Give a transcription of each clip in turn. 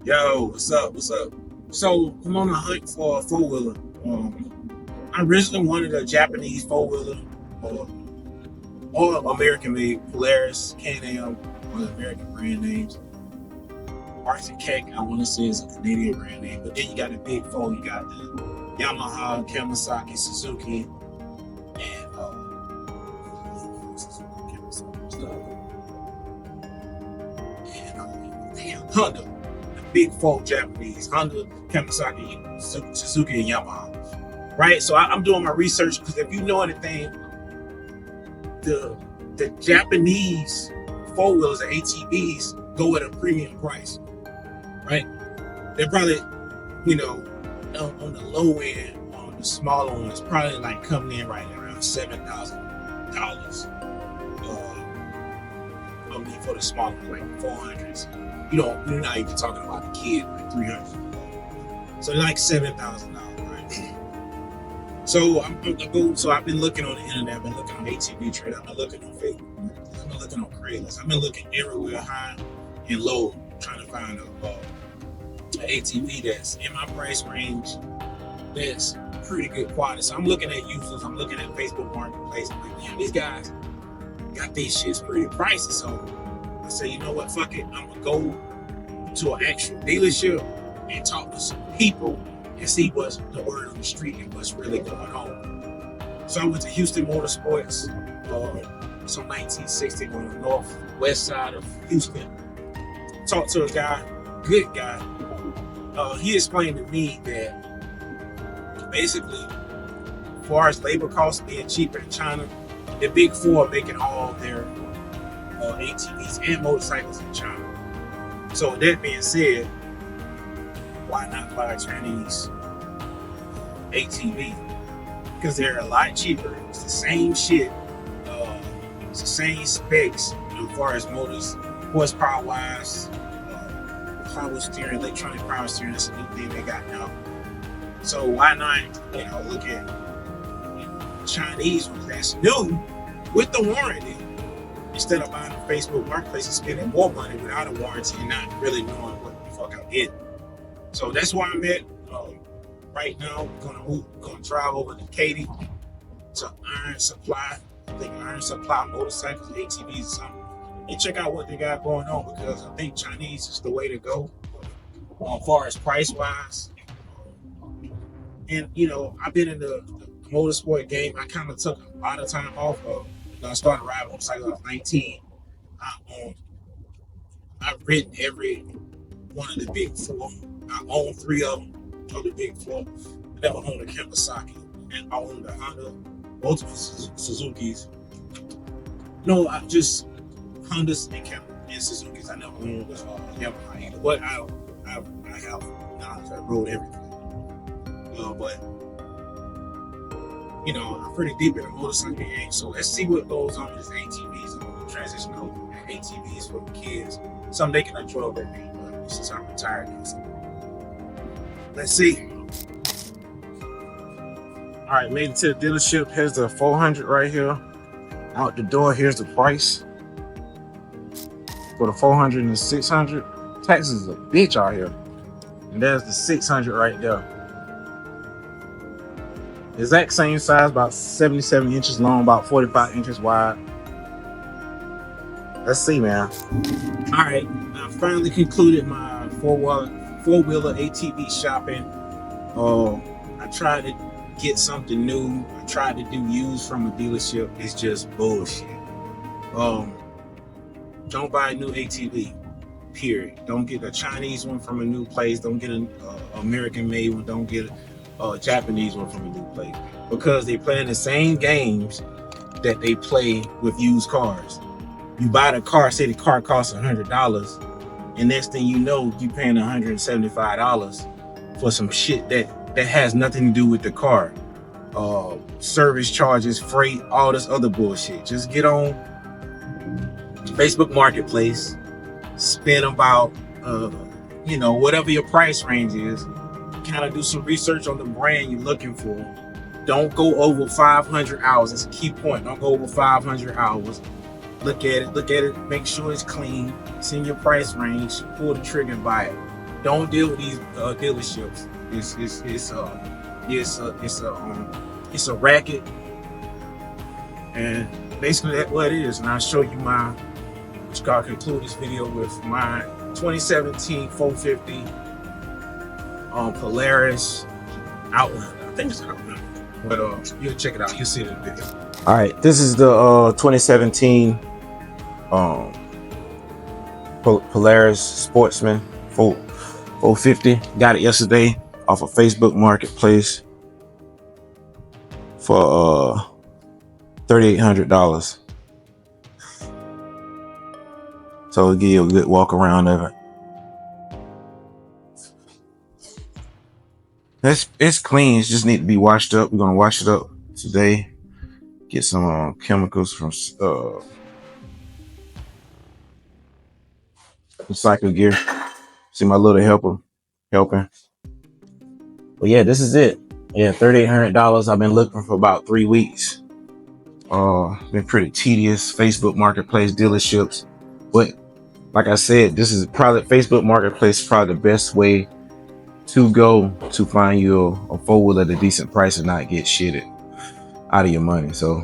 Yo, what's up? What's up? So I'm on a hunt for a four-wheeler. I originally wanted a Japanese four-wheeler or American-made Polaris, Can-Am, or American brand names. Arctic Keck, I want to say is a Canadian brand name, but then you got the big four. You got the Yamaha, Kawasaki, Suzuki, and Honda. Big four Japanese, Honda, Kawasaki, Suzuki, and Yamaha. Right? So I'm doing my research because if you know anything, the Japanese four wheelers and ATVs go at a premium price. Right? They're probably, on the low end, on the smaller ones, probably like coming in right around $7,000. For the smaller, like 400s. You're not even talking about the kid, like 300. So like $7,000, right? So I've been looking on the internet. I've been looking on ATV Trade. I've been looking on Facebook. I've been looking on Craigslist. I've been looking everywhere, high and low, trying to find an ATV that's in my price range. That's pretty good quality. So I'm looking at users. I'm looking at Facebook Marketplace. I'm like, damn, these guys got these shits pretty pricey. So I say, you know what, fuck it. I'm gonna go to an actual dealership and talk to some people and see what's the word on the street and what's really going on. So I went to Houston Motorsports, some 1960 on the northwest side of Houston. Talked to a guy, good guy. He explained to me that basically, as far as labor costs being cheaper in China, the big four are making all their ATVs and motorcycles in China. So with that being said, why not buy a Chinese ATV? Because they're a lot cheaper. It's the same shit. It's the same specs as far as motors, horsepower wise, power steering, electronic power steering. That's a new thing they got now. So why not, look at Chinese ones that's new with the warranty, instead of buying on Facebook Marketplace and spending more money without a warranty and not really knowing what the fuck I'm getting. So that's why I'm at right now. We're gonna drive over to Katy to Iron Supply. I think Iron Supply motorcycles, ATVs or something, and check out what they got going on, because I think Chinese is the way to go as far as price wise. And I've been in the motorsport game. I kind of took a lot of time off of. I started riding motorcycles when I was 19. I've ridden every one of the big four. I own 3 of them, of the big four. I never owned a Kawasaki, and I owned a Honda, multiple Suzukis. No, I just Hondas and Suzukis. I never owned Yamaha either. But I have knowledge. I rode everything. But I'm pretty deep in the motorcycle game, so let's see what goes on with these ATVs. I'm going to transition over to ATVs for the kids. Something they can enjoy with me, but since I'm retired now, so let's see. All right, made it to the dealership. Here's the 400 right here. Out the door, here's the price for the 400 and the 600. Taxes is a bitch out here. And there's the 600 right there. Exact same size, about 77 inches long, about 45 inches wide. Let's see, man. All right, I finally concluded my four-wheeler ATV shopping. I tried to get something new. I tried to do used from a dealership. It's just bullshit. Don't buy a new ATV, period. Don't get a Chinese one from a new place. Don't get an American-made one. Don't get a Japanese one from a new place, because they play in the same games that they play with used cars. You buy the car, say the car costs $100, and next thing you know, you paying $175 for some shit that has nothing to do with the car. Service charges, freight, all this other bullshit. Just get on Facebook Marketplace, spend about whatever your price range is. Kind of do some research on the brand you're looking for. Don't go over 500 hours. That's a key point. Don't go over 500 hours. Look at it, make sure it's clean. It's in your price range. Pull the trigger and buy it. Don't deal with these dealerships. It's a racket, and basically that's what it is. And I'll show you my. I'll conclude this video with my 2017 450 Polaris Outlander. I think it's Outlander, but you'll check it out. You'll see it in the video. All right, this is the 2017 Polaris Sportsman 450. Got it yesterday off of Facebook Marketplace for $3,800. So it'll give you a good walk around of it. It's clean. It just need to be washed up. We're gonna wash it up today. Get some chemicals from Recycle Gear. See my little helping. But yeah, this is it. Yeah, $3,800. I've been looking for about 3 weeks. Been pretty tedious. Facebook Marketplace dealerships, but like I said, this is probably Facebook Marketplace is probably the best way to go to find you a four-wheeler at a decent price and not get shitted out of your money. So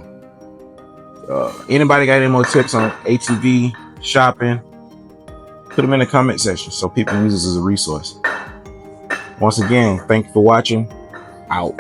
anybody got any more tips on ATV shopping, put them in the comment section so people can use this as a resource. Once again, thank you for watching. Out.